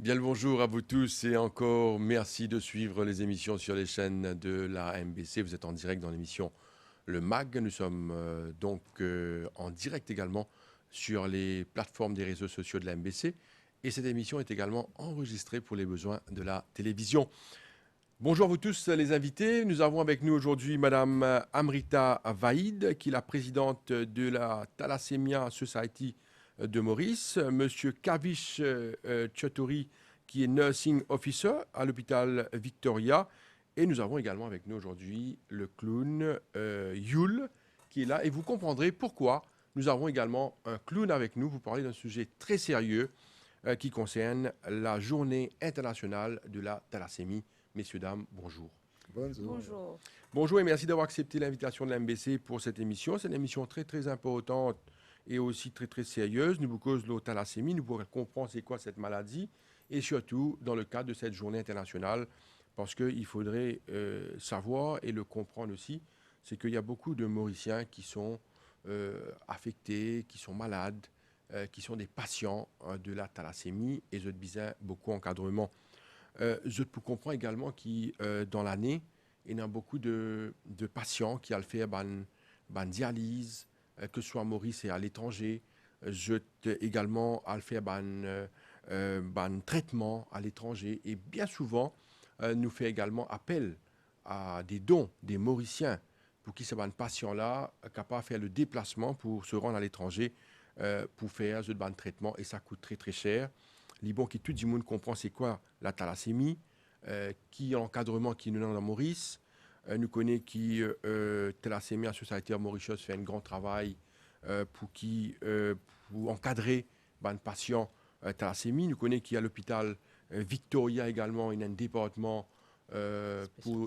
Bien le bonjour à vous tous et encore merci de suivre les émissions sur les chaînes de la MBC. Vous êtes en direct dans l'émission Le MAG. Nous sommes en direct également sur les plateformes des réseaux sociaux de la MBC. Et cette émission est également enregistrée pour les besoins de la télévision. Bonjour à vous tous les invités. Nous avons avec nous aujourd'hui Madame Amrita Vaïd, qui est la présidente de la Thalassémia Society de Maurice. Monsieur Kavish Chotori, qui est Nursing Officer à l'hôpital Victoria. Et nous avons également avec nous aujourd'hui le clown Yul, qui est là. Et vous comprendrez pourquoi nous avons également un clown avec nous. Vous parlez d'un sujet très sérieux qui concerne la journée internationale de la thalassémie. Messieurs, dames, bonjour. Bonjour. Bonjour. Bonjour et merci d'avoir accepté l'invitation de la MBC pour cette émission. C'est une émission très très importante et aussi très très sérieuse. Nous vous causons la thalassémie, nous pourrons comprendre c'est quoi cette maladie et surtout dans le cadre de cette journée internationale parce qu'il faudrait savoir et le comprendre aussi, c'est qu'il y a beaucoup de Mauriciens qui sont affectés, qui sont malades, qui sont des patients de la thalassémie et je besoin beaucoup d'encadrement. Je peux comprendre également que dans l'année, il y a beaucoup de patients qui ont fait une dialyse, que ce soit à Maurice et à l'étranger. Je également à faire un traitement à l'étranger. Et bien souvent, nous fait également appel à des dons des Mauriciens pour qui ces patients-là capables de faire le déplacement pour se rendre à l'étranger pour faire ce traitement. Et ça coûte très très cher. Libon qui tout le monde comprend c'est quoi la thalassémie, qui l'encadrement qui nous donne à Maurice, nous connaît qui Thalassémie Society of Mauritius fait un grand travail pour encadrer les patients thalassémie. Nous connaît qu'il y a l'hôpital Victoria également, il y a un département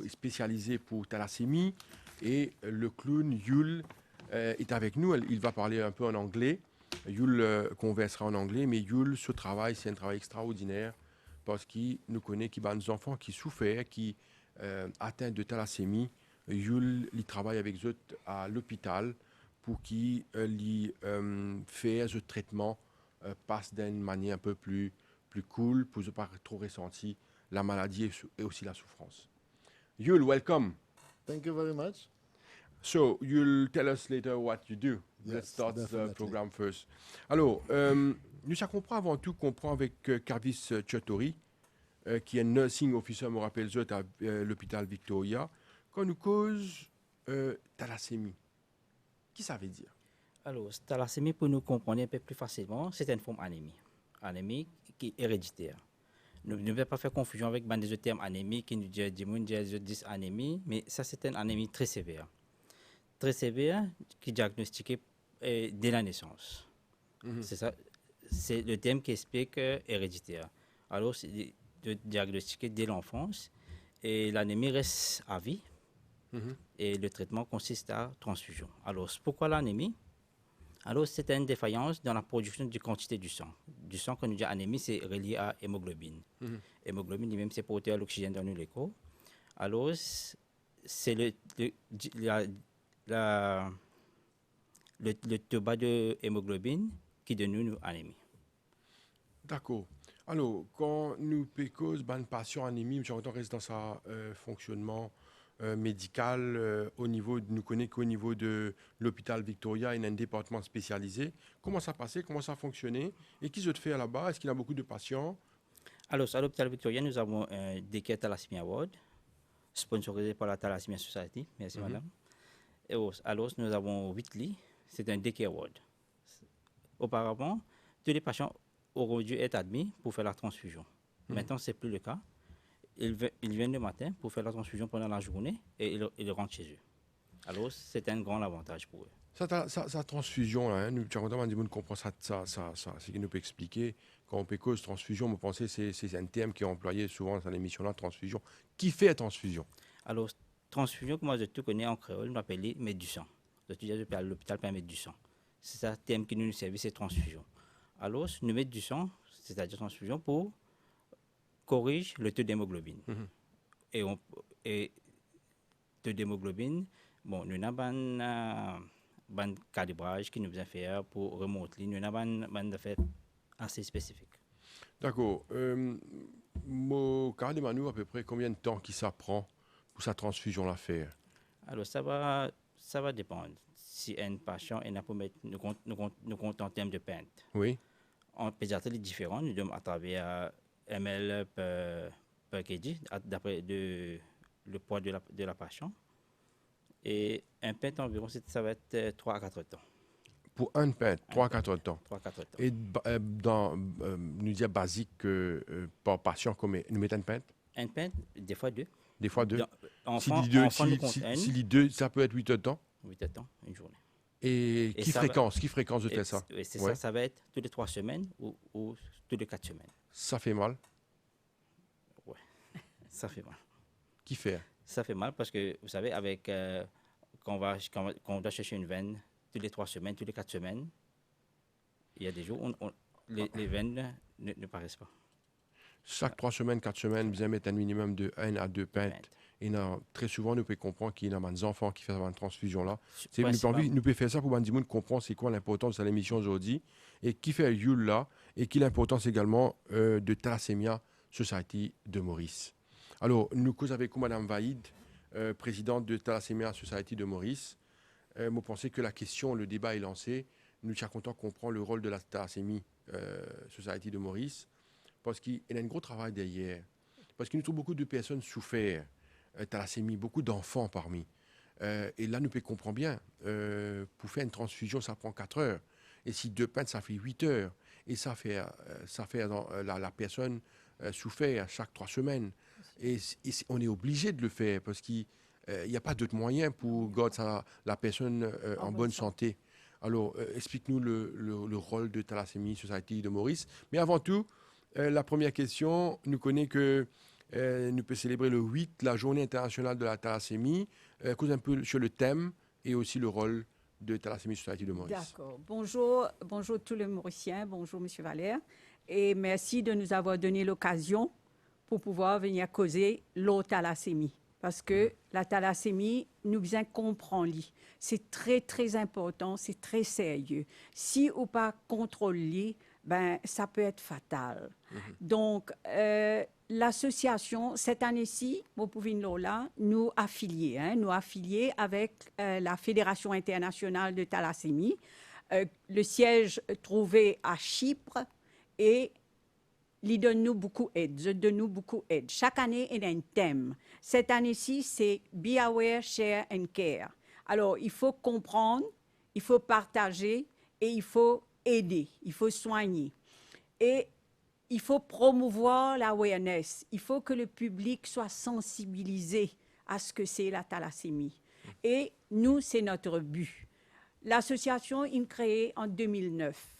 spécialisé pour thalassémie et le clown Yul est avec nous. Il va parler un peu en anglais. Yul conversera en anglais, mais Yul, ce travail, c'est un travail extraordinaire parce qu'il nous connaît qu'il y a des enfants qui souffrent, qui atteints de thalassémie. Yul, il travaille avec eux à l'hôpital pour qu'il fait ce traitement passe d'une manière un peu plus cool, pour ne pas trop ressentir la maladie et aussi la souffrance. Yul, welcome. Thank you very much. So, you'll tell us later what you do. Let's Yes, start the definitely. program first. Alors, nous ça comprend avant tout comprend avec Kavis Chotori, qui est nursing officer, me rappelle à l'hôpital Victoria, quand nous cause thalassémie. Qui ça veut dire? Alors, thalassémie, pour nous comprendre un peu plus facilement, c'est une forme anémie. Anémie qui est héréditaire. Ne devons pas faire confusion avec des autres termes anémie qui nous disent anémie, mais ça, c'est une anémie très sévère. Très sévère qui est diagnostiquée dès la naissance. C'est ça, c'est le terme qui explique héréditaire. Alors, c'est de diagnostiquer dès l'enfance et l'anémie reste à vie. Et le traitement consiste à transfusion. Alors, pourquoi l'anémie? Alors, c'est une défaillance dans la production de quantité du sang. Du sang, quand on dit anémie, c'est relié à hémoglobine. Hémoglobine, lui-même, c'est porté à l'oxygène dans nos échos. Alors, c'est le taux bas de hémoglobine qui donne une anémie. D'accord. Alors, quand nous pécons une patient anémie, on reste dans sa fonctionnement médical au niveau, nous connaissons qu'au niveau de l'hôpital Victoria, il y a un département spécialisé. Comment ça passait, comment ça fonctionnait et qui se fait là-bas? Est-ce qu'il y a beaucoup de patients? Alors, à l'hôpital Victoria, nous avons un Daycare Thalassemia Award, sponsorisé par la Thalassemia Society. Merci, madame. Et alors, nous avons 8 lits. C'est un Daycare Award. Auparavant, tous les patients auraient dû être admis pour faire la transfusion. Maintenant, ce n'est plus le cas. Ils viennent le matin pour faire la transfusion pendant la journée et ils rentrent chez eux. Alors, c'est un grand avantage pour eux. Sa transfusion, là, hein, nous, tu as comprend ça, c'est qu'il nous peut expliquer. Quand on peut cause transfusion, vous pensez que c'est un terme qui est employé souvent dans l'émission-là, transfusion. Qui fait la transfusion? Alors, transfusion, que moi je te connais en créole, on appelle mettre du sang. L'hôpital peut mettre du sang. C'est ça le terme qui nous servait, c'est transfusion. Alors, nous mettons du sang, c'est-à-dire transfusion, pour corriger le taux d'hémoglobine. Et taux d'hémoglobine, bon, nous avons un calibrage qui nous a fait pour remonter. Nous avons un fait assez spécifique. D'accord. Carrément, nous, à peu près, combien de temps qui ça prend pour sa transfusion la faire? Alors, ça va dépendre. Si un patient est pour mettre, nous comptons en termes de pente. Oui. En pédiatrie, différent. Nous devons à travers ml per kg, d'après le poids de la patient. Et un pente environ, ça va être 3 à 4 temps. Pour un pente, 3 à 4 temps. 3 à 4 temps. Et dans, nous dire basique, par patient, combien nous mettons une pente? Un pente, des fois 2. Des fois 2. Enfant, Si les deux, ça peut être 8 temps. 8 temps, une journée. Et qui fréquence de faire ça? Oui, c'est ça, ça va être toutes les 3 semaines ou toutes les 4 semaines. Ça fait mal? Oui, ça fait mal. Qui fait? Ça fait mal parce que, vous savez, avec quand on doit chercher une veine toutes les 3 semaines, toutes les 4 semaines, il y a des jours où les veines ne paraissent pas. Chaque 3 semaines, 4 semaines, bien mettre un minimum de 1 à 2 pintes. Et très souvent, nous pouvons comprendre qu'il y a des enfants qui font une transfusion-là. Nous pouvons faire ça pour que comprendre c'est quoi l'importance de l'émission aujourd'hui et qui fait Yule là et qui l'importance également de Thalassémia Society de Maurice. Alors, nous causons avec Mme Vaïd, présidente de Thalassémia Society de Maurice. Je pense que la question, le débat est lancé. Nous sommes contents de comprendre le rôle de la Thalassémia Society de Maurice parce qu'il y a un gros travail derrière. Parce qu'il nous trouve beaucoup de personnes souffert. Thalassémie, beaucoup d'enfants parmi. Et là, nous pouvons comprendre bien, pour faire une transfusion, ça prend 4 heures. Et si 2 pintes, ça fait 8 heures. Et ça fait la personne souffert chaque 3 semaines. Et on est obligé de le faire parce qu'il n'y a pas d'autre moyen pour garder la personne en bonne santé. Alors, explique-nous le rôle de Thalassémie Society de Maurice. Mais avant tout, la première question, nous connaissons que nous pouvons célébrer le 8, la journée internationale de la thalassémie. Cause un peu sur le thème et aussi le rôle de Thalassémie Society de Maurice. D'accord. Bonjour tous les Mauriciens, bonjour M. Valère. Et merci de nous avoir donné l'occasion pour pouvoir venir causer l'eau-thalassémie. Parce que la thalassémie, nous bien comprendre. C'est très, très important, c'est très sérieux. Si ou pas contrôler, ben, ça peut être fatal. Donc, l'association, cette année-ci, vous pouvez nous affilier avec la Fédération internationale de thalassémie. Le siège trouvé à Chypre et il donne nous beaucoup d'aide. Chaque année, il y a un thème. Cette année-ci, c'est Be Aware, Share and Care. Alors, il faut comprendre, il faut partager et il faut aider, il faut soigner. Et il faut promouvoir l'awareness. Il faut que le public soit sensibilisé à ce que c'est la thalassémie. Et nous, c'est notre but. L'association est créée en 2009.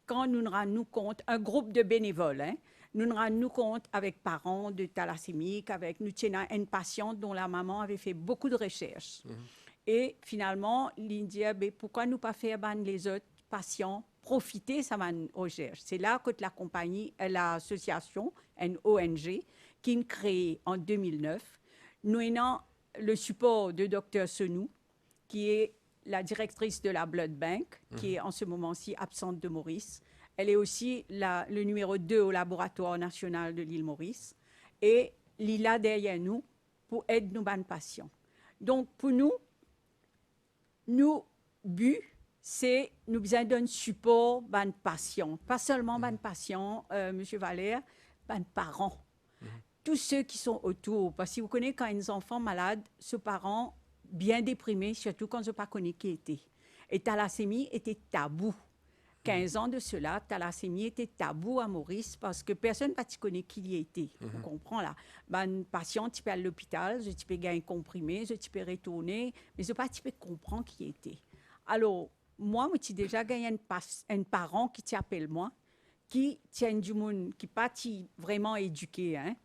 Quand nous nous rendons compte, un groupe de bénévoles, nous nous rendons compte avec parents de thalassémiques, avec nous tenons une patiente dont la maman avait fait beaucoup de recherches. Et finalement, il dit, pourquoi nous pas faire les autres patients profiter de sa recherche. C'est là que la compagnie, l'association, une ONG, qui est créée en 2009, nous avons le support de Dr Senou, qui est la directrice de la Blood Bank, qui est en ce moment-ci absente de Maurice. Elle est aussi le numéro 2 au laboratoire national de l'île Maurice. Et elle est là derrière nous pour aider nos patients. Donc, pour nous, but, c'est nous besoin d'un support ban patients, pas seulement ban patients, M. Valère, ban parents. Tous ceux qui sont autour, parce que vous connaissez quand un enfant malade, ce parent bien déprimé, surtout quand je ne connais pas qui était. Et thalassémie était tabou. 15 ans de cela, thalassémie était tabou à Maurice parce que personne ne connaît qui y était. Vous comprenez là? Ben, patient, tu peux aller à l'hôpital, tu peux gagner un comprimé, tu peux retourner, mais je ne peux pas comprendre qui était. Alors, moi, j'ai déjà gagné un parent qui t'appelle moi, qui tient du monde, qui n'est pas vraiment éduqué. Hein?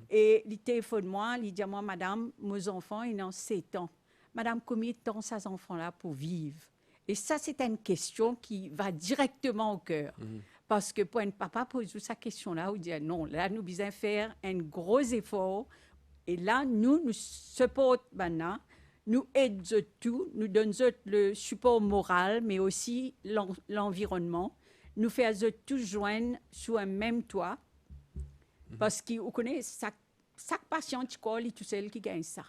Et il téléphone moi, il dit à moi, madame, mes enfants, ils ont 7 ans. Madame, combien de temps ces enfants-là pour vivre? Et ça, c'est une question qui va directement au cœur. Parce que pour un papa pose sa question-là, il dit non, là, nous devons faire un gros effort. Et là, nous supportons maintenant. Nous aidons tout, nous donnons le support moral, mais aussi l'environnement. Nous faisons tous joindre sous un même toit Parce que vous connaissez, chaque patient qui colle, tout seul qui gagne ça.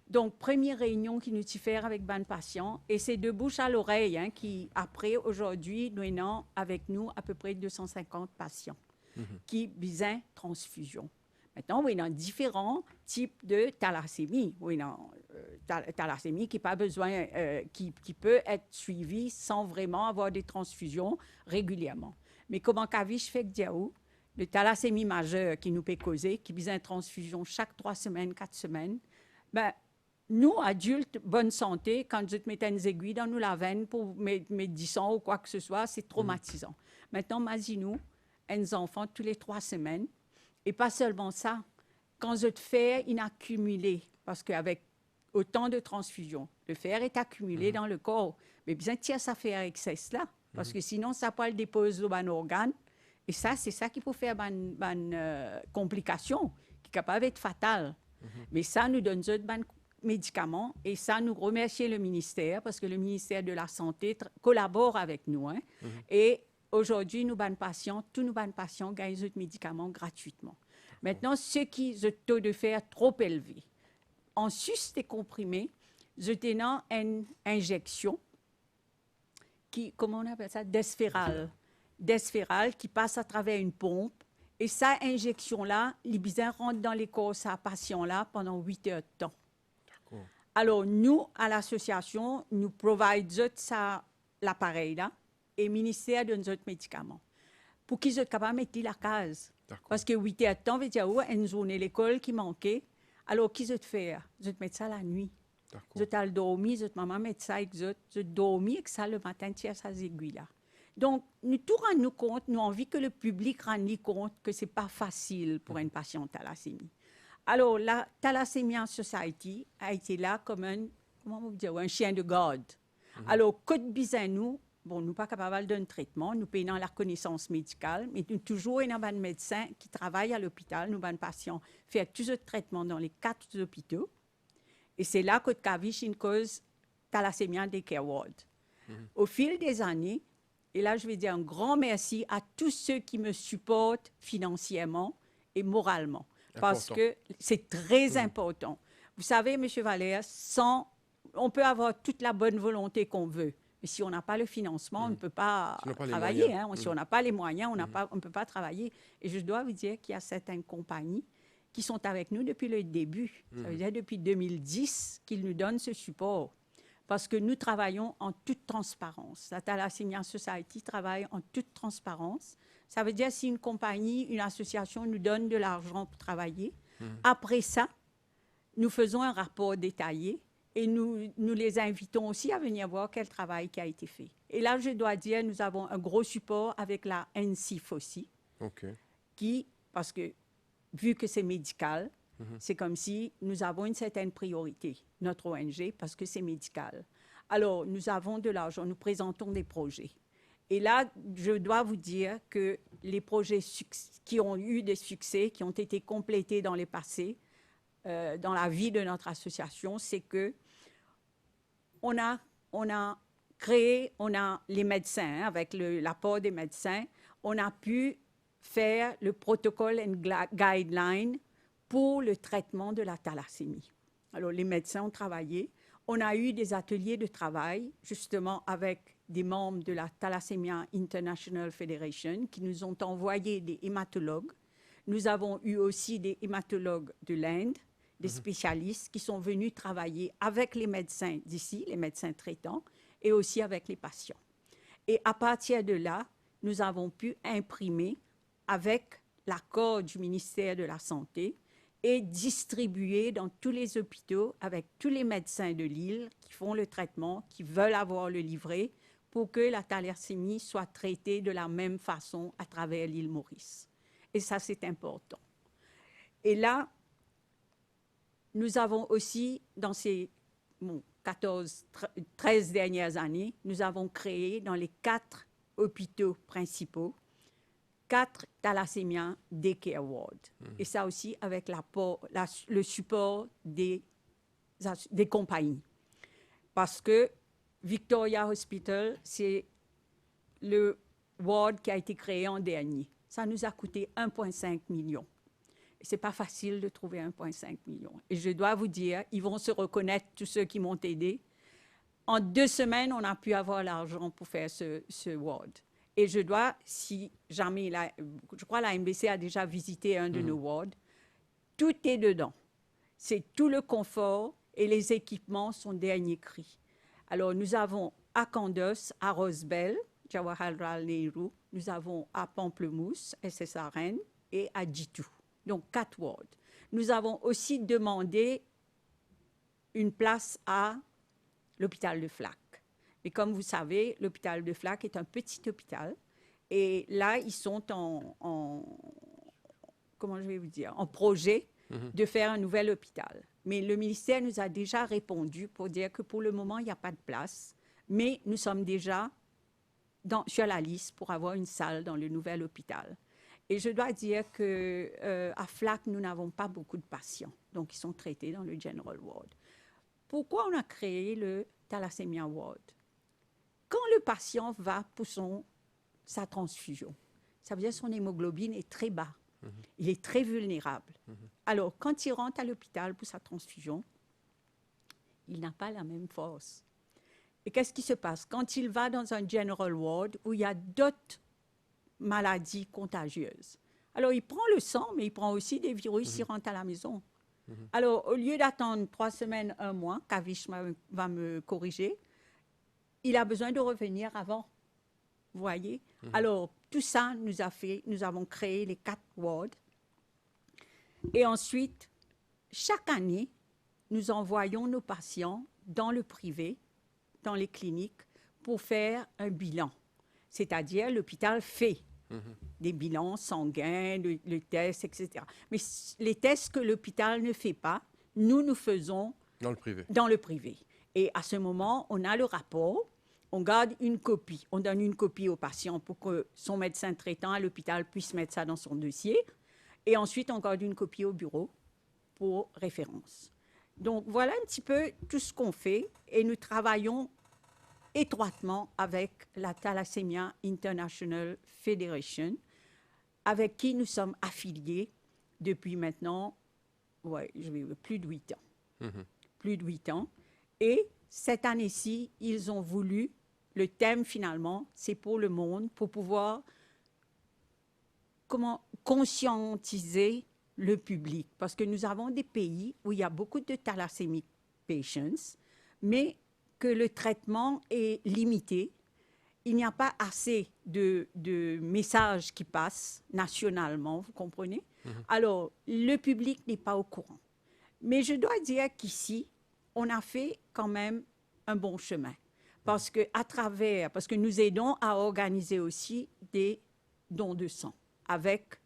Donc, première réunion qui nous fait avec ban patient, et c'est de bouche à l'oreille, hein, qui, après, aujourd'hui, nous avons avec nous à peu près 250 patients qui besoin transfusion. Maintenant, oui, dans différents types de thalassémie. Oui, dans thalassémie qui pas besoin, qui peut être suivie sans vraiment avoir des transfusions régulièrement. Mais comment Kavish fait que Diaou, le thalassémie majeure qui nous peut causer, qui besoin de transfusion chaque 3 semaines, 4 semaines, ben, nous, adultes, bonne santé, quand je te mettais une aiguille dans nous la veine pour médicaments ou quoi que ce soit, c'est traumatisant. Maintenant, imaginez-nous, un enfant tous les 3 semaines, et pas seulement ça, quand je te fais une accumulée, parce qu'avec autant de transfusions, le fer est accumulé dans le corps, mais bien tiens ça fait excès là, parce que sinon, ça peut le déposer dans un organe, et ça, c'est ça qui peut faire une complication, qui est capable d'être fatale. Mais ça nous donne d'autres médicaments et ça nous remercie le ministère parce que le ministère de la Santé collabore avec nous. Hein, et aujourd'hui, tous nos patients gagnent d'autres médicaments gratuitement. Maintenant, ceux qui ont un taux de fer trop élevé, en sus des comprimés, je tenais une injection qui, comment on appelle ça, d'espérale qui passe à travers une pompe. Et cette injection-là, les bisins rentrent dans les corps de ce patient-là pendant 8 heures de temps. Alors, nous, à l'association, nous providons l'appareil-là et le ministère donne d'autres médicaments pour qu'ils soient capables de mettre la case. Parce que 8 heures de temps veut dire une journée à l'école qui manquait. Alors, qu'ils ont fait? Ils ont mis ça la nuit. Ils ont dormi, ils ont maman mettre ça avec eux. Ils ont dormi avec ça le matin, tiens, ces aiguilles-là. Donc, nous tout rendons compte, nous avons envie que le public rende compte que ce n'est pas facile pour une patiente thalassémie. Alors, la Thalassemia Society a été là comme un chien de garde. Alors, que de besoin nous, bon, nous ne sommes pas capables d'un traitement, nous payons la connaissance médicale, mais nous toujours un médecin qui travaille à l'hôpital, nous avons patients faire tous les traitements dans les 4 hôpitaux. Et c'est là que Kavish une cause Thalassemia Daycare Ward. Au fil des années, et là, je vais dire un grand merci à tous ceux qui me supportent financièrement et moralement. Parce que c'est très important. Vous savez, M. Valère, on peut avoir toute la bonne volonté qu'on veut. Mais si on n'a pas le financement, on ne peut pas travailler. Hein. Si on n'a pas les moyens, on ne peut pas travailler. Et je dois vous dire qu'il y a certaines compagnies qui sont avec nous depuis le début. Ça veut dire depuis 2010 qu'ils nous donnent ce support. Parce que nous travaillons en toute transparence. La Thalassemia Society travaille en toute transparence. Ça veut dire si une compagnie, une association nous donne de l'argent pour travailler, après ça, nous faisons un rapport détaillé et nous les invitons aussi à venir voir quel travail qui a été fait. Et là, je dois dire, nous avons un gros support avec la NCIF aussi, parce que vu que c'est médical, c'est comme si nous avons une certaine priorité, notre ONG, parce que c'est médical. Alors, nous avons de l'argent, nous présentons des projets. Et là, je dois vous dire que les projets qui ont eu des succès, qui ont été complétés dans le passé, dans la vie de notre association, c'est que on a les médecins, avec l'apport des médecins, on a pu faire le protocole and guideline pour le traitement de la thalassémie. Alors, les médecins ont travaillé. On a eu des ateliers de travail, justement, avec des membres de la Thalassemia International Federation qui nous ont envoyé des hématologues. Nous avons eu aussi des hématologues de l'Inde, des spécialistes qui sont venus travailler avec les médecins d'ici, les médecins traitants, et aussi avec les patients. Et à partir de là, nous avons pu imprimer, avec l'accord du ministère de la Santé, et distribuer dans tous les hôpitaux avec tous les médecins de l'île qui font le traitement, qui veulent avoir le livret, pour que la thalassémie soit traitée de la même façon à travers l'île Maurice. Et ça, c'est important. Et là, nous avons aussi, dans ces 13 dernières années, nous avons créé dans les 4 hôpitaux principaux 4 Thalassemia Daycare Ward. Et ça aussi avec le support des compagnies. Parce que Victoria Hospital, c'est le ward qui a été créé en dernier. Ça nous a coûté 1,5 million. C'est pas facile de trouver 1,5 million. Et je dois vous dire, ils vont se reconnaître, tous ceux qui m'ont aidé. En 2 semaines, on a pu avoir l'argent pour faire ce ward. Et je dois, si jamais, je crois la MBC a déjà visité un de nos wards, tout est dedans. C'est tout le confort et les équipements sont dernier cri. Alors, nous avons à Kandos, à Rosebel, Jawaharlal Nehru, nous avons à Pamplemousse, SSRN, et à Djitou. Donc, 4 wards. Nous avons aussi demandé une place à l'hôpital de Flac. Mais comme vous savez, l'hôpital de Flac est un petit hôpital. Et là, ils sont comment je vais vous dire, en projet de faire un nouvel hôpital. Mais le ministère nous a déjà répondu pour dire que pour le moment, il n'y a pas de place. Mais nous sommes déjà sur la liste pour avoir une salle dans le nouvel hôpital. Et je dois dire qu'à Flac, nous n'avons pas beaucoup de patients. Donc, ils sont traités dans le General Ward. Pourquoi on a créé le Thalassémia Ward? Quand le patient va pour sa transfusion, ça veut dire que son hémoglobine est très bas. Il est très vulnérable. Alors, quand il rentre à l'hôpital pour sa transfusion, il n'a pas la même force. Et qu'est-ce qui se passe? Quand il va dans un General Ward où il y a d'autres maladies contagieuses, alors il prend le sang, mais il prend aussi des virus, il rentre à la maison. Alors, au lieu d'attendre 3 semaines, 1 mois, Kavish va me corriger, il a besoin de revenir avant. Vous voyez? Alors, tout ça nous avons créé les 4 wards. Et ensuite, chaque année, nous envoyons nos patients dans le privé, dans les cliniques, pour faire un bilan. C'est-à-dire, l'hôpital fait des bilans sanguins, le test, etc. Mais les tests que l'hôpital ne fait pas, nous faisons Dans le privé. Dans le privé. Et à ce moment, on a le rapport, on garde une copie. On donne une copie au patient pour que son médecin traitant à l'hôpital puisse mettre ça dans son dossier. Et ensuite, on garde une copie au bureau pour référence. Donc, voilà un petit peu tout ce qu'on fait. Et nous travaillons étroitement avec la Thalassemia International Federation, avec qui nous sommes affiliés depuis maintenant plus de 8 ans. Plus de 8 ans. Et cette année-ci, ils ont voulu, le thème finalement, c'est pour le monde, pour pouvoir conscientiser le public. Parce que nous avons des pays où il y a beaucoup de thalassémiques patients, mais que le traitement est limité. Il n'y a pas assez de messages qui passent nationalement, vous comprenez? Alors, le public n'est pas au courant. Mais je dois dire qu'ici, on a fait quand même un bon chemin. Parce que nous aidons à organiser aussi des dons de sang avec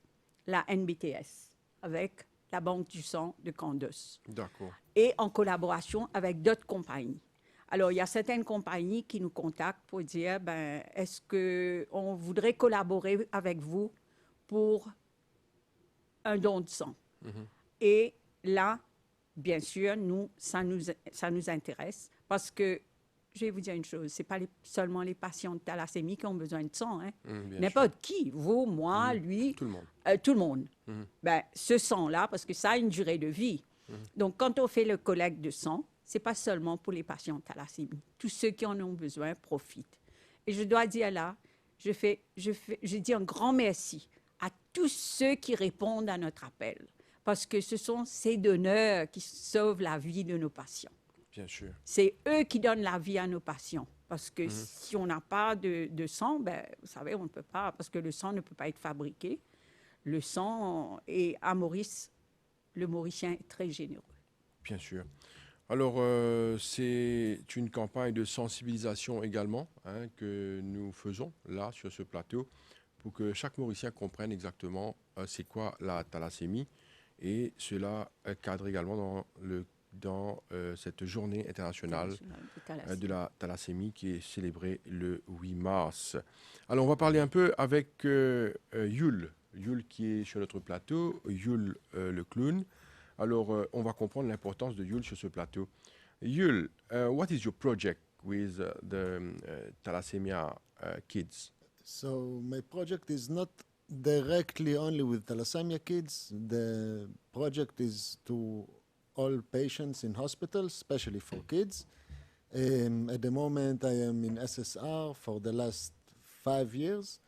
la NBTS, avec la Banque du sang de Kandos. D'accord. Et en collaboration avec d'autres compagnies. Alors, il y a certaines compagnies qui nous contactent pour dire, est-ce qu'on voudrait collaborer avec vous pour un don de sang? Et là, bien sûr, ça nous intéresse parce que, je vais vous dire une chose, ce n'est pas seulement les patients de thalassémie qui ont besoin de sang. Hein. N'importe qui, vous, moi, lui. Tout le monde. Tout le monde. Ce sang-là, parce que ça a une durée de vie. Donc, quand on fait le collecte de sang, ce n'est pas seulement pour les patients de thalassémie. Tous ceux qui en ont besoin profitent. Et je dois dire là, je dis un grand merci à tous ceux qui répondent à notre appel. Parce que ce sont ces donneurs qui sauvent la vie de nos patients. Bien sûr. C'est eux qui donnent la vie à nos patients. Parce que si on n'a pas de sang, vous savez, on ne peut pas, parce que le sang ne peut pas être fabriqué. Le sang, et à Maurice, le Mauricien est très généreux. Bien sûr. Alors, c'est une campagne de sensibilisation également que nous faisons là, sur ce plateau, pour que chaque Mauricien comprenne exactement c'est quoi la thalassémie. Et cela cadre également dans cette journée internationale de la thalassémie qui est célébrée le 8 mars. Alors, on va parler un peu avec Yul. Yul qui est sur notre plateau, Yul le clown. Alors, on va comprendre l'importance de Yul sur ce plateau. Yul, what is your project with the thalassemia kids? So my project is not directly only with thalassemia kids. The project is to all patients in hospitals, especially for kids. At the moment, I am in SSR for the last 5 years.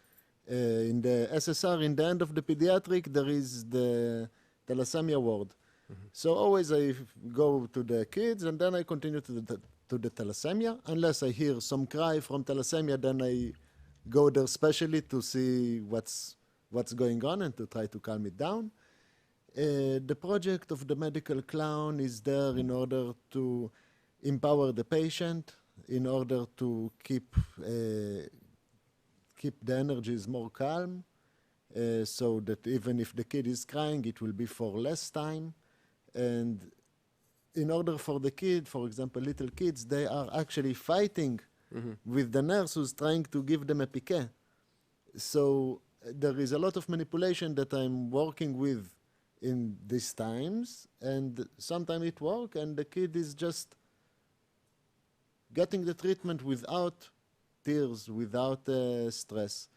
In the SSR, in the end of the pediatric, there is the thalassemia ward. So always I go to the kids and then I continue to the thalassemia. Unless I hear some cry from thalassemia, then I go there specially to see what's going on and to try to calm it down. The project of the medical clown is there in order to empower the patient, in order to keep the energies more calm, so that even if the kid is crying, it will be for less time. And in order for the kid, for example, little kids, they are actually fighting with the nurse who's trying to give them a piquet. So there is a lot of manipulation that I'm working with in these times, and sometimes it works, and the kid is just getting the treatment without tears, without stress.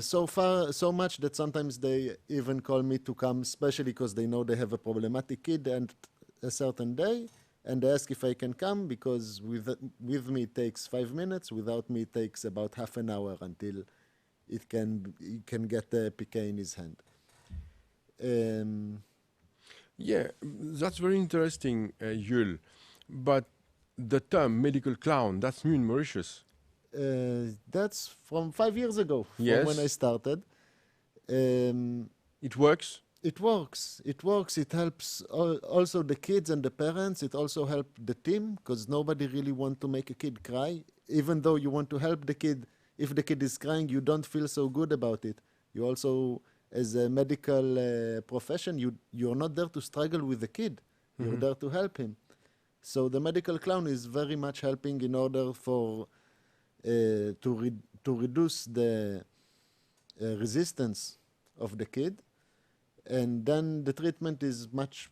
So much that sometimes they even call me to come, especially because they know they have a problematic kid and a certain day, and they ask if I can come, because with me it takes 5 minutes, without me it takes about half an hour until he can get the piquet in his hand. Yeah, that's very interesting, Yul. But the term medical clown, that's new in Mauritius. That's from 5 years ago, Yes. from when I started. It works? It works. It works. It helps also the kids and the parents. It also helps the team, because nobody really wants to make a kid cry. Even though you want to help the kid, if the kid is crying, you don't feel so good about it. You also, as a medical profession, you're not there to struggle with the kid. You're there to help him. So the medical clown is very much helping in order for to reduce the resistance of the kid. And then the treatment is much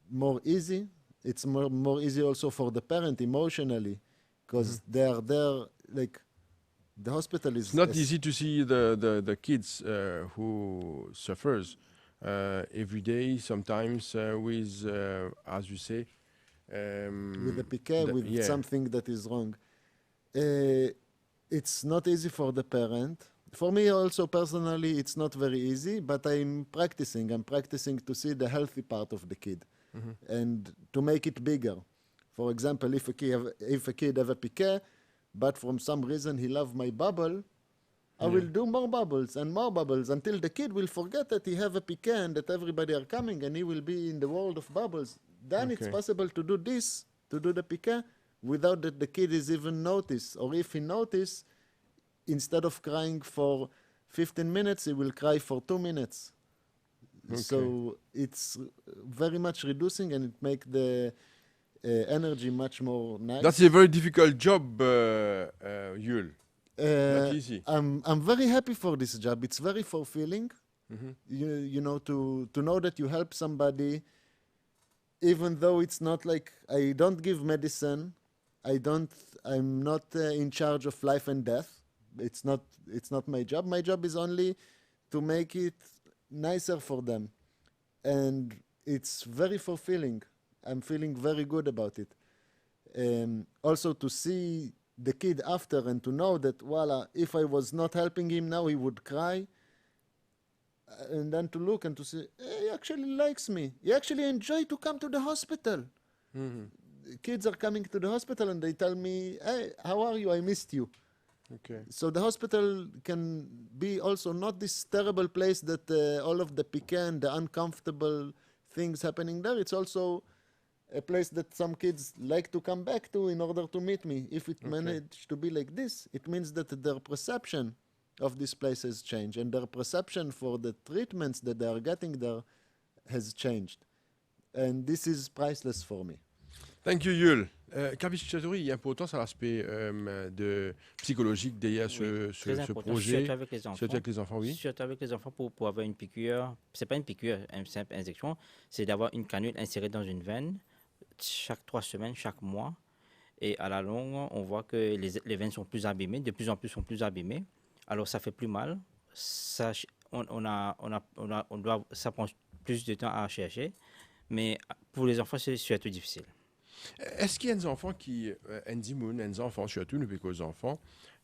more easy. It's more easy also for the parent emotionally, because they are there, like, the hospital is... It's not easy to see the kids who suffers every day, sometimes with, as you say... with a piquet, with something that is wrong. It's not easy for the parent. For me also personally, it's not very easy, but I'm practicing. I'm practicing to see the healthy part of the kid and to make it bigger. For example, if a kid have a piquet, but from some reason he love my bubble, I will do more bubbles and more bubbles until the kid will forget that he have a piquet and that everybody are coming and he will be in the world of bubbles. Then it's possible to do this, to do the piquet, without that the kid is even notice. Or if he notice, instead of crying for 15 minutes, he will cry for 2 minutes. Okay. So it's very much reducing, and it make the energy much more nice. That's a very difficult job, Yul. Not easy. I'm very happy for this job. It's very fulfilling. You know, to know that you help somebody, even though it's not like I don't give medicine, I'm not in charge of life and death. It's not my job. My job is only to make it nicer for them, and it's very fulfilling. I'm feeling very good about it. Also to see the kid after and to know that, voila, if I was not helping him now, he would cry. And then to look and to say, hey, he actually likes me. He actually enjoyed to come to the hospital. Kids are coming to the hospital and they tell me, hey, how are you? I missed you. Okay. So the hospital can be also not this terrible place that all of the piquet and the uncomfortable things happening there. It's also a place that some kids like to come back to in order to meet me. If it managed to be like this, it means that their perception of this place has changed, and their perception for the treatments that they are getting there has changed. And this is priceless for me. Thank you, Yul. Kavish Chaudhry, il y a importance à l'aspect psychologique derrière ce projet. Surtout avec les enfants. Surtout avec les enfants, oui. Surtout avec les enfants pour avoir une piqûre. C'est pas une piqûre, une simple injection. C'est d'avoir une canule insérée dans une veine chaque 3 semaines, chaque mois. Et à la longue, on voit que les veines sont plus abîmées, de plus en plus sont plus abîmées. Alors ça fait plus mal. Ça on doit, ça prend plus de temps à chercher, mais pour les enfants, c'est surtout difficile. Est-ce qu'il y a des enfants qui, des enfants, surtout les enfants,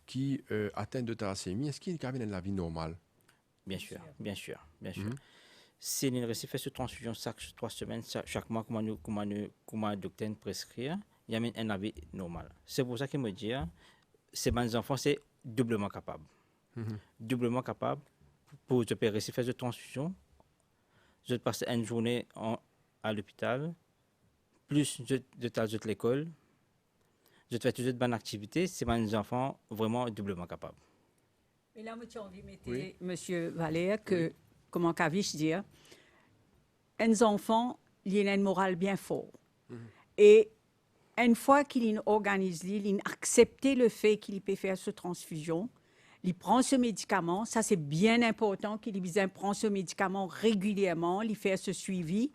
qui atteignent de thalassémie, est-ce qu'ils carrément la vie normale? Bien sûr. Mhm. Si nous réussit faire cette transfusion chaque 3 semaines, chaque mois, comment le docteur nous prescrit, il y a une vie normale. C'est pour ça qu'il me dit, ces bons enfants, c'est doublement capable. Doublement capable pour te réussir faire cette transfusion. Je passe une journée à l'hôpital, plus de tas de l'école. Je fais toujours de bonnes activités. C'est bons enfants vraiment doublement capables. Et là, j'ai envie de mettre, Monsieur Valère, que, comment Kavish dit, un enfant, il a une morale bien forte. Et une fois qu'il organise, il accepte le fait qu'il peut faire cette transfusion, il prend ce médicament, ça c'est bien important qu'il prend ce médicament régulièrement, il fait ce suivi,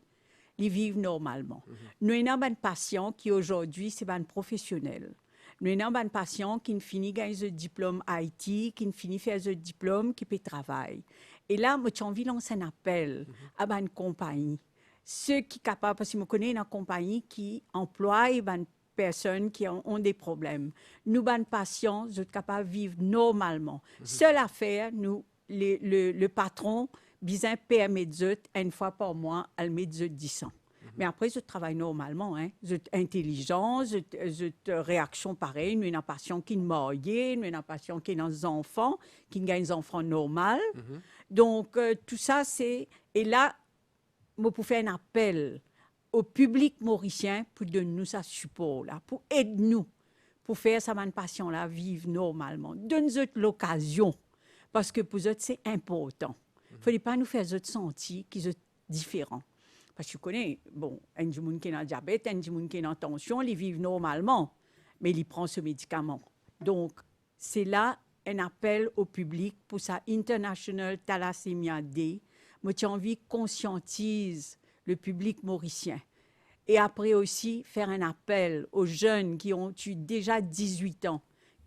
il vit normalement. Nous avons un patient qui aujourd'hui, c'est un professionnel. Nous avons un patient qui finit gagner le diplôme IT, qui finit faire le diplôme, qui peut travailler. Et là, moi, j'ai envie de lancer un appel à une compagnie. Ceux qui sont capables, parce que je connais une compagnie qui emploie une personnes qui ont des problèmes. Nous, les patients, nous sommes capables de vivre normalement. Seule affaire, nous, le patron, bien permet une fois par mois, à mettre 10 ans. Mais après, je travaille normalement. Hein. Je suis intelligent, je réaction pareille. Nous avons un patient qui est marié, nous avons un patient qui a des enfants, qui a des enfants normaux. Donc, tout ça, c'est... Et là, je peux faire un appel au public mauricien pour donner nous sa support, là, pour aider nous, pour faire ça, une patient-là vivre normalement. Donne-nous l'occasion, parce que pour eux, c'est important. Il ne faut pas nous faire sentir qu'ils sont différents. Parce que tu connais, bon, un gens qui a diabète, un gens qui a tension, ils vivent normalement, mais ils prennent ce médicament. Donc, c'est là un appel au public pour sa International Thalassemia Day. Moi, j'ai envie de conscientiser le public mauricien. Et après aussi, faire un appel aux jeunes qui ont eu déjà 18 ans,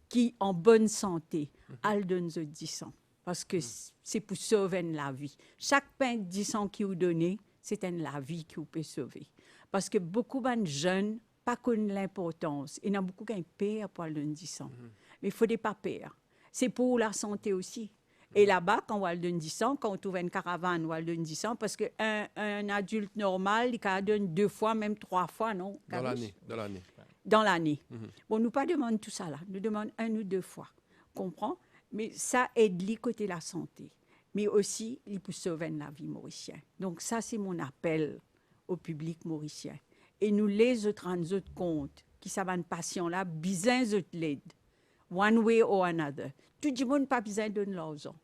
qui en bonne santé, à le donner 10 ans. Parce que c'est pour sauver la vie. Chaque pain de 10 ans qui vous donne, c'est la vie qui vous peut sauver. Parce que beaucoup de jeunes pas connaissent l'importance. Il y a beaucoup qui ont peur pour le 10 ans. Mais il ne faut pas peur. C'est pour la santé aussi. Et là-bas, quand on va le donner 10 ans, quand on trouve une caravane, on va le donner 10 ans, parce qu'un adulte normal, il peut donner 2 fois, même 3 fois, non? Dans l'année. Dans l'année. Bon, nous ne pas demander tout ça là. Nous demandons 1 ou 2 fois. Comprends? Mais ça aide les côté la santé. Mais aussi, il peut sauver la vie mauricienne. Donc ça, c'est mon appel au public mauricien. Et nous les autres compte qui savent un patient là, besoin de l'aide. One way or another. Tout le monde n'a pas besoin de l'argent.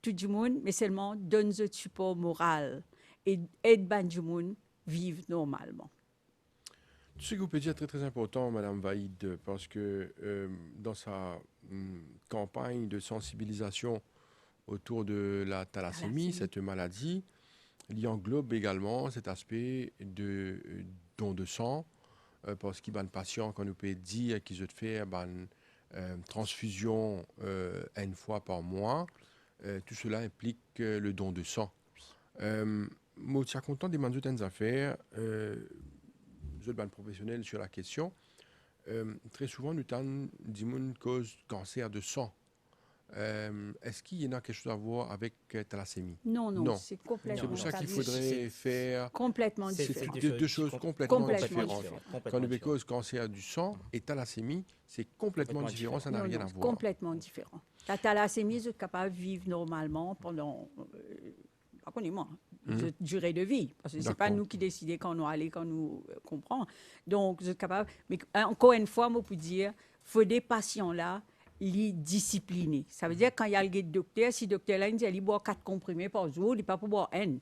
Tout le monde, mais seulement donne le support moral et aide le monde à vivre normalement. Tout ce que vous pouvez dire est très, très important, Mme Vaïd, parce que dans sa campagne de sensibilisation autour de la thalassémie, cette maladie, il y englobe également cet aspect de don de sang, parce qu'il y a des patients, quand nous pouvons dire qu'ils ont fait transfusion une fois par mois, tout cela implique le don de sang. Moi, je suis content de demander des affaires. Je suis professionnel sur la question. Très souvent, nous avons des gens qui causent cancer de sang. Est-ce qu'il y en a quelque chose à voir avec thalassémie? Non, c'est complètement différent. C'est pour ça qu'il faudrait faire complètement différent. deux choses complètement différentes. Quand nous cause cancer du sang et thalassémie, c'est complètement différent, ça n'a rien à voir. Complètement différent. La thalassémie, vous êtes capable de vivre normalement pendant, durée de vie. Parce que ce n'est pas nous qui décidons quand nous allons, quand nous comprenons. Donc, vous êtes capable. Mais encore une fois, moi, pour dire, il faut des patients-là, les discipliner. Ça veut dire quand il y a le docteur, si le docteur là, il boit 4 comprimés par jour, il n'est pas pour boire un.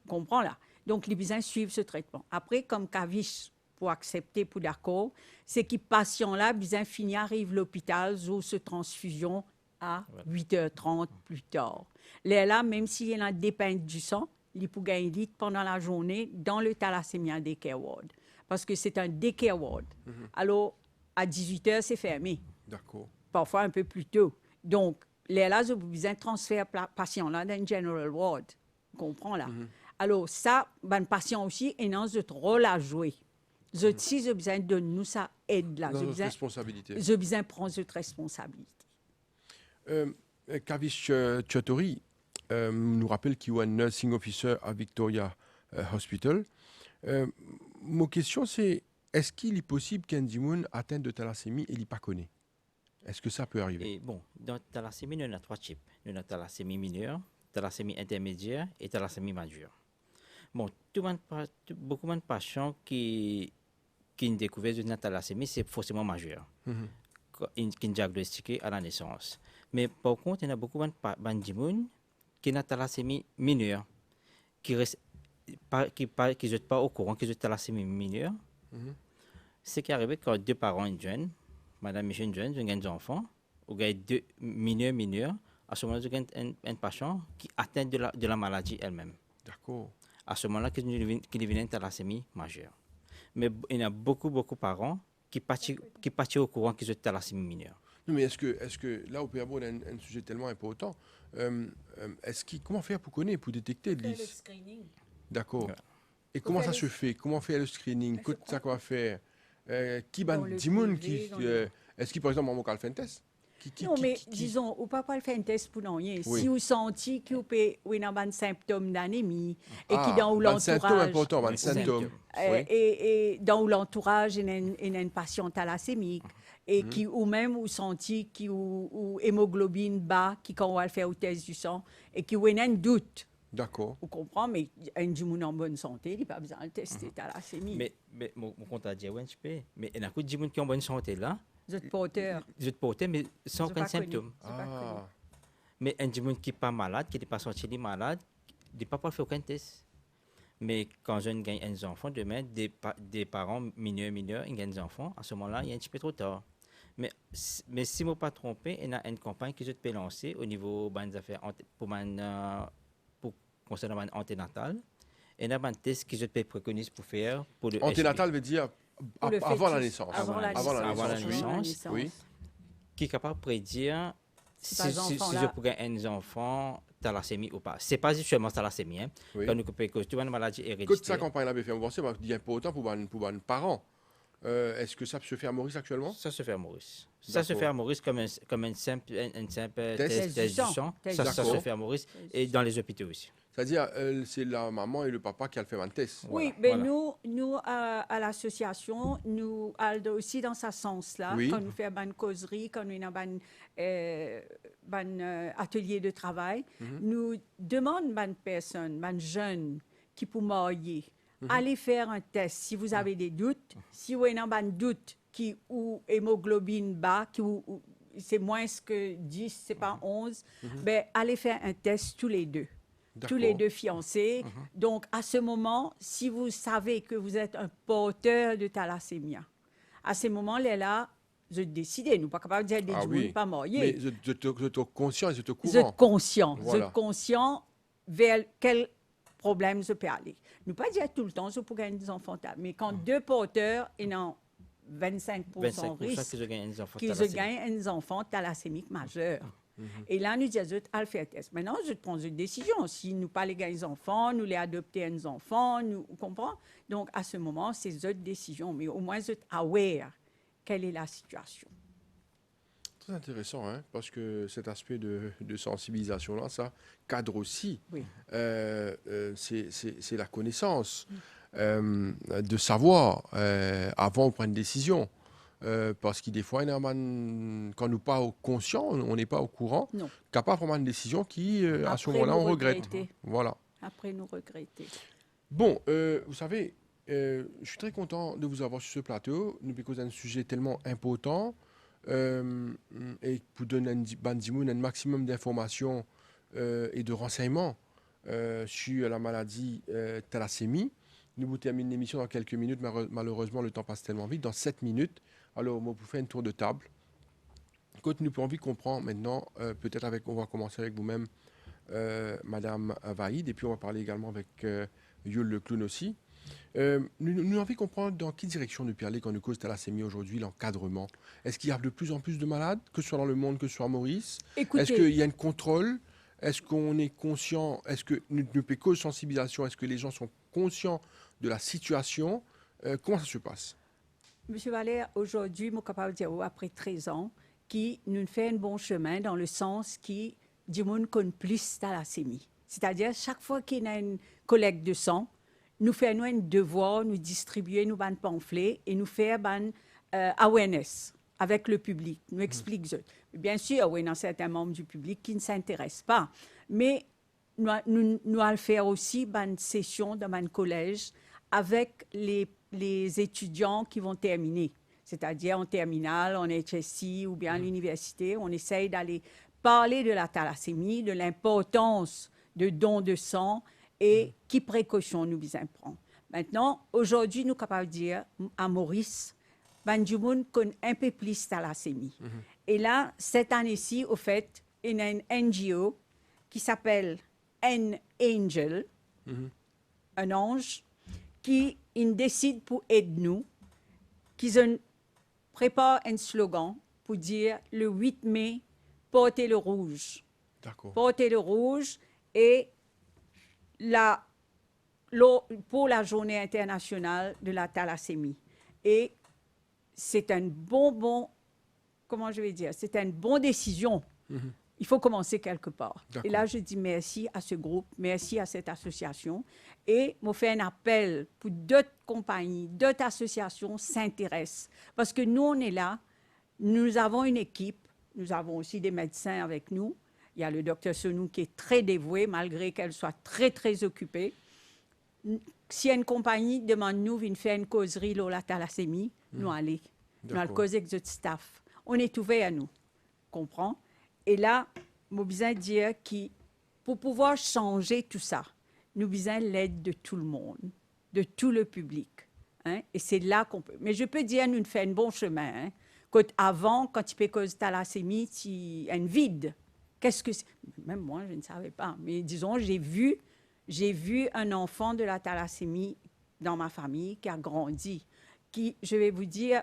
Comprends là? Donc, il a besoin de suivre ce traitement. Après, comme Kavish, pour accepter, pour d'accord, c'est que les patients-là, besoin de finir, arrivent à l'hôpital, ou se transfusion à 8h30 plus tard. Là, même s'il y a des pintes du sang, il peut gagner pendant la journée dans le thalassémia daycare ward. Parce que c'est un daycare ward. Alors, à 18h, c'est fermé. D'accord. Parfois un peu plus tôt. Donc, là, vous avez besoin de transférer patient là dans une general ward. Vous comprenez là? Alors, ça, ben, patient aussi, et non, votre rôle à jouer. Vous aussi, vous avez besoin de nous ça aide là. Dans notre responsabilité. Vous avez besoin de prendre votre responsabilité. Kavish Chotori nous rappelle qu'il y a un nursing officer à Victoria Hospital. Mon question, c'est est-ce qu'il est possible qu'un Dimoun atteint de thalassémie et il pas connaît? Est-ce que ça peut arriver? Et bon, dans thalassémie, nous avons 3 types. Nous avons thalassémie mineure, thalassémie intermédiaire et thalassémie majeure. Bon, beaucoup de patients qui ont découvert une thalassémie, c'est forcément majeur, qui est diagnostiqué à la naissance. Mais par contre, il y a beaucoup de gens qui ont thalassémie mineure, qui ne sont pas au courant qu'ils ont thalassémie mineure. Ce qui arrive quand 2 parents sont jeunes, madame et jeune, ils ont des enfants, ou des 2 mineurs, à ce moment-là, ils ont un patient qui atteint de la maladie elle-même. D'accord. À ce moment-là, qu'il devient une thalassémie majeure. Mais il y a beaucoup de parents qui partent au courant qu'ils ont une thalassémie mineure. Non, mais est-ce que là, au PABO, on a un sujet tellement important. Comment faire pour connaître, pour détecter Le screening. D'accord. Ouais. Et comment ça faire se fait? Comment faire le screening? Qu'est-ce que ça va faire? Qui ban Dans le Dimoun privé, qui dans le- est-ce qu'il par exemple on fait un test? Non, mais disons, on ne peut pas faire un test pour rien. Oui. Si vous sentez que vous avez des symptômes d'anémie et qui dans un symptôme l'entourage, important, un Oui, symptôme. symptôme. et dans l'entourage, il y a une patient thalassémique et qui, ou même vous sentez que ou hémoglobine bas, qui quand on va le faire au test du sang, et qui a un doute. D'accord. Vous comprenez, mais un Dimoun en bonne santé, il n'a pas besoin de tester thalassémie. Mais mon compte a dit, ouais, je peux. Mais il y a beaucoup de gens qui ont bonne santé là, Vous êtes porteur. ils ont porté, mais sans Ils ont aucun pas connu. symptôme. Ils ont pas connu. Mais un gens qui n'est pas malade, qui n'est pas senti malade, il ne peut pas faire aucun test. Mais quand je gagne un enfant, demain, des parents mineurs, ils gagnent des enfants, à ce moment-là, il y a un petit peu trop tard. Mais si je ne me pas trompé, il y a une campagne que je peux lancer au niveau des affaires pour concernant l'anténatal. Il y a un test que je peux préconiser pour faire pour le Anténatal veut dire Pour le avant la fœtus. naissance. Avant la naissance, oui. naissance. Qui est capable de prédire Si si, par si, exemple, si là- je pourrais un enfant thalassémie ou pas. Ce n'est pas seulement thalassémie. Hein. Oui. Quand nous coupons tu vois une maladie Que de sa héréditaire. campagne là, fait penser, il y a important pour les parents. Est-ce que ça peut se faire à Maurice actuellement? Ça se fait à Maurice. Ça se D'accord. fait à Maurice comme un simple Test test du sang. Test Ça du se sang. fait à Maurice et dans les hôpitaux aussi. C'est-à-dire, c'est la maman et le papa qui a fait un test. Oui, Voilà, mais voilà. nous à l'association, nous allons aussi dans ce sens-là, Oui. quand nous faisons une causerie, quand nous avons un atelier de travail, nous demandons à une personne, à une jeune qui peut marier, allez faire un test si vous avez des doutes. Si vous avez un doute qui ou hémoglobine bas, qui c'est moins que 10, c'est pas 11, ben, allez faire un test tous les deux. Tous les deux fiancés. Donc, à ce moment, si vous savez que vous êtes un porteur de thalassémie, à ce moment-là, vous décidez. Nous ne sommes pas capables de dire des Ah gens oui. pas Mais mariés. je te conscient et je te Vous êtes courant. conscient. Vous Voilà. êtes conscient vers quel problème je peux aller. Nous ne pas dire tout le temps, je peux gagner des enfants. Mais quand 2 porteurs, ils ont 25% 25% risque qu'ils gagnent des enfants qu'ils thalassémiques. gagnent un enfant thalassémique majeur. Et là, nous disons, à le faire test. Maintenant, je prends une décision. Si nous pas les gagner des enfants, nous les adopter un enfant, nous comprenons. Donc, à ce moment, c'est une décision. Mais au moins, vous êtes aware quelle est la situation. Très intéressant, hein, parce que cet aspect de sensibilisation-là, ça cadre aussi. Oui. C'est la connaissance, de savoir avant de prendre une décision. Parce que des fois, il y a quand nous pas conscients, on n'est pas au courant, Non. capable de prendre une décision qui, à ce Après, moment-là, nous on regrette. regretter. Voilà. Après, nous regretter. Bon, vous savez, je suis très content de vous avoir sur ce plateau, nous parce que c'est un sujet tellement important et pour donner un maximum d'informations et de renseignements sur la maladie thalassémie. Nous vous terminons l'émission dans quelques minutes, malheureusement le temps passe tellement vite, dans 7 minutes. Alors, on va vous faire un tour de table. Quand nous avons envie de comprendre maintenant, peut-être on va commencer avec vous-même, Madame Vaïd, et puis on va parler également avec Yul le clown aussi. Nous avons comprendre dans quelle direction nous peut aller quand nous cause thalassémie aujourd'hui, l'encadrement. Est-ce qu'il y a de plus en plus de malades, que ce soit dans le monde, que ce soit à Maurice? Écoutez, Est-ce qu'il y a un contrôle? Est-ce qu'on est conscient? Est-ce que nous cause sensibilisation? Est-ce que les gens sont conscients de la situation? Comment ça se passe? Monsieur Valère, aujourd'hui, je suis capable de dire, après 13 ans, qui nous fait un bon chemin dans le sens qui, du monde connaît plus thalassémie. C'est-à-dire, chaque fois qu'il y a une collecte de sang, nous faisons un devoir, nous distribuer nos pamphlets et nous faire un awareness avec le public, nous expliquons. Bien sûr, il y a certains membres du public qui ne s'intéressent pas, mais nous allons faire aussi une session dans un collège avec les étudiants qui vont terminer, c'est-à-dire en terminale, en HSC ou bien à l'université. On essaye d'aller parler de la thalassémie, de l'importance de dons de sang et qui précautions nous besoin prendre. Maintenant, aujourd'hui, nous sommes capables de dire à Maurice, du monde connaît un peu plus thalassémie. Et là, cette année-ci, au fait, il y a une NGO qui s'appelle An Angel, un ange, qui décide pour aider nous, qui prépare un slogan pour dire le 8 mai, portez le rouge. D'accord. Portez le rouge et pour la journée internationale de la thalassémie. Et c'est un comment je vais dire, c'est une bonne décision. Il faut commencer quelque part. Et là, je dis merci à ce groupe, merci à cette association. Et je fais un appel pour d'autres compagnies, d'autres associations s'intéressent. Parce que nous, on est là, nous avons une équipe, nous avons aussi des médecins avec nous. Il y a le docteur Sonou qui est très dévoué, malgré qu'elle soit très, très occupée. Si une compagnie demande nous de faire une causerie sur la thalassémie, nous allons. Nous allons causer avec notre staff. On est ouvert à nous. Comprends? Et là, nous besoin de dire que pour pouvoir changer tout ça, nous avons besoin de l'aide de tout le monde, de tout le public. Hein? Et c'est là qu'on peut. Mais je peux dire, nous faisons un bon chemin. Hein? Avant, quand tu peux causer thalassémie, il y a un vide. Qu'est-ce que c'est? Même moi, je ne savais pas. Mais disons, j'ai vu un enfant de la thalassémie dans ma famille qui a grandi. Qui, je vais vous dire,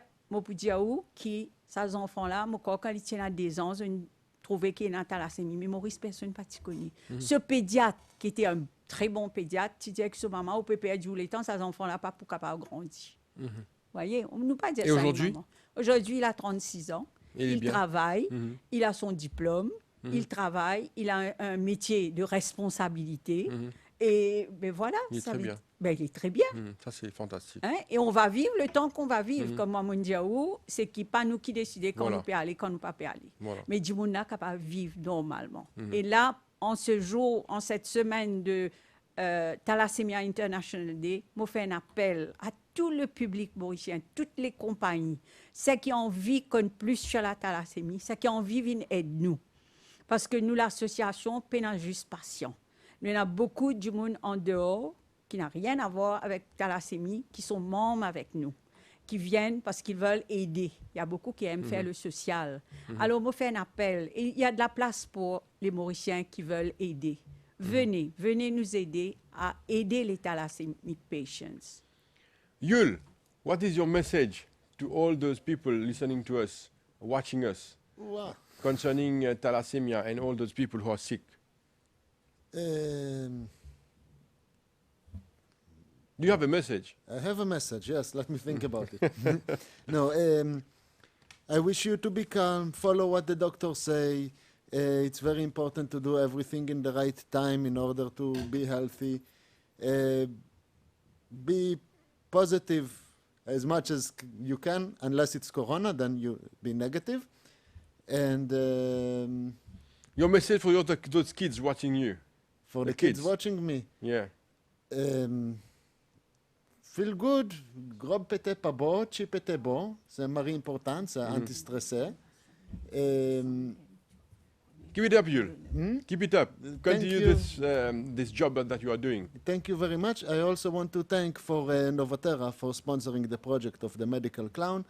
qui, ces enfants-là, quand ils tiennent des ans, ils trouvaient qu'il y a une thalassémie. Mais Maurice, personne n'a pas connu. Ce pédiatre, qui était un très bon pédiatre, tu disais que ce maman, au peut perdre les temps, ces enfants-là, pas pour capable grandir. Vous voyez, on ne nous pas dire ça. Et aujourd'hui? Aujourd'hui, il a 36 ans. Il travaille, il a son diplôme, il travaille, il a un métier de responsabilité. Et ben voilà. Il est très bien. Ben, il est très bien. Ça, c'est fantastique. Hein? Et on va vivre le temps qu'on va vivre. Comme moi, Diaou, c'est pas nous qui décidons quand nous peut aller, quand nous ne peut pas aller. Voilà. Mais du monde est capable de vivre normalement. Et là, en cette semaine de Thalassémia International Day, je fais un appel à tout le public mauricien, toutes les compagnies, ceux qui ont envie qu'on plus sur la thalassémie, ceux qui ont envie d'aide nous. Parce que nous, l'association, peine juste patient. Il y en a beaucoup du monde en dehors qui n'a rien à voir avec thalassémie, qui sont membres avec nous, qui viennent parce qu'ils veulent aider. Il y a beaucoup qui aiment faire le social. Alors, on fait un appel. Et il y a de la place pour les Mauriciens qui veulent aider. Venez nous aider à aider les thalassémic patients. Yul, what is your message to all those people listening to us, watching us, concerning thalassemia and all those people who are sick? Do you have a message? I have a message, yes. Let me think about it. No, I wish you to be calm, follow what the doctors say. It's very important to do everything in the right time in order to be healthy. Be positive as much as you can, unless it's corona, then you be negative. And Your message for those kids watching you? for the kids watching me, Yeah. feel good, gros pété pas bon, chi pété bon, c'est mari important, c'est anti-stressé. Keep it up, Yul. Keep it up. Continue you. this job that you are doing. Thank you very much. I also want to thank for Novatera for sponsoring the project of the Medical Clown,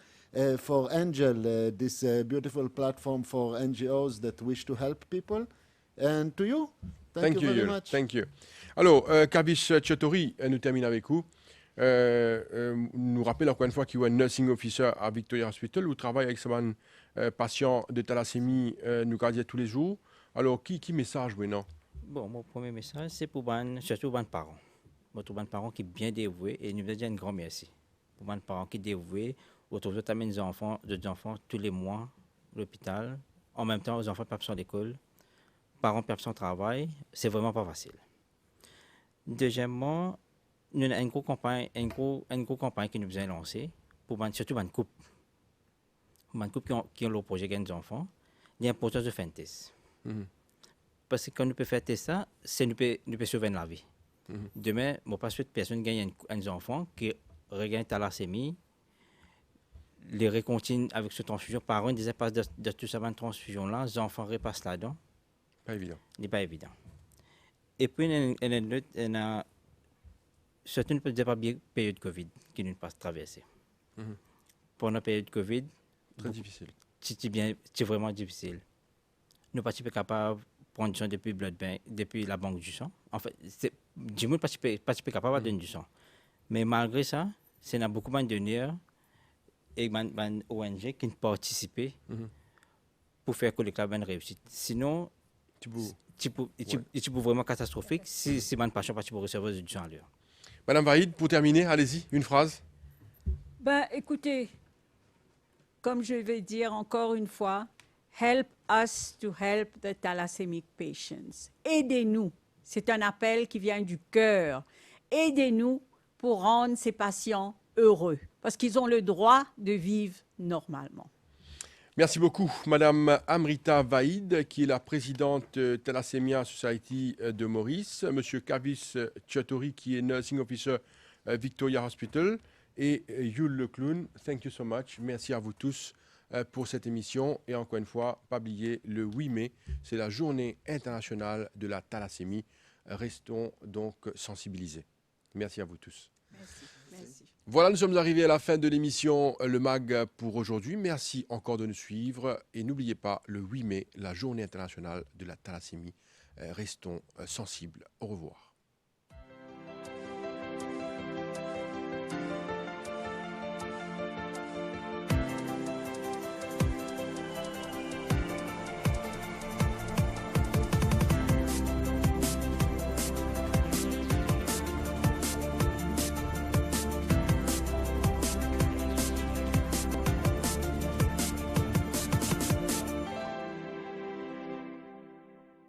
for Angel, this beautiful platform for NGOs that wish to help people, and to you. Thank you very Yul. much. Thank you. Alors, Kavish Chotori nous termine avec vous. nous rappelle encore une fois qu'il y a un nursing officer à Victoria Hospital où travaille avec ces patients de thalassémie nous gardions tous les jours. Alors, qui message maintenant? Bon, mon premier message, c'est pour surtout les parents. Pour les parents qui sont bien dévoués et nous voulons dire un grand merci. Pour les parents qui sont dévoués, autour de t'amener des enfants tous les mois à l'hôpital. En même temps, les enfants peuvent à l'école. Parents peuvent son travail. C'est vraiment pas facile. Deuxièmement, nous avons une grosse campagne que nous avons lancée pour surtout les couples. Les couples qui ont le projet de enfants. Il y a l'importance de faire un test. Parce que quand nous pouvons faire ça, c'est nous pouvons sauver la vie. Demain, pas sûr que personne gagne un enfant qui regagne thalassémie, les recontinue avec cette transfusion. Parents disaient pas de toute cette transfusion-là, les enfants repassent là-dedans. Pas évident. Ce n'est pas évident. Et puis, il y a surtout une période Covid qui nous passe traverser. Pendant la période Covid, très difficile. C'est vraiment difficile. Nous ne sommes pas capables de prendre du sang depuis la banque du sang. En fait, du monde pas capable de donner du sang. Mais malgré ça, il y a beaucoup de donneurs et des ONG qui ont participé pour faire que le club ait une réussite. Sinon, c'est vraiment catastrophique si c'est une passion pour recevoir du sang à l'heure. Madame Vaïd, pour terminer, allez-y, une phrase. Écoutez, comme je vais dire encore une fois, help us to help the thalassémic patients. Aidez-nous. C'est un appel qui vient du cœur. Aidez-nous pour rendre ces patients heureux, parce qu'ils ont le droit de vivre normalement. Merci beaucoup, Madame Amrita Vaïd, qui est la présidente Thalassemia Society de Maurice, Monsieur Kavis Chatori, qui est Nursing Officer Victoria Hospital, et Yul Lecloun. Thank you so much. Merci à vous tous pour cette émission. Et encore une fois, pas oublier, le 8 mai, c'est la journée internationale de la thalassémie. Restons donc sensibilisés. Merci à vous tous. Merci. Merci. Voilà, nous sommes arrivés à la fin de l'émission Le MAG pour aujourd'hui. Merci encore de nous suivre. Et n'oubliez pas, le 8 mai, la journée internationale de la thalassémie. Restons sensibles. Au revoir.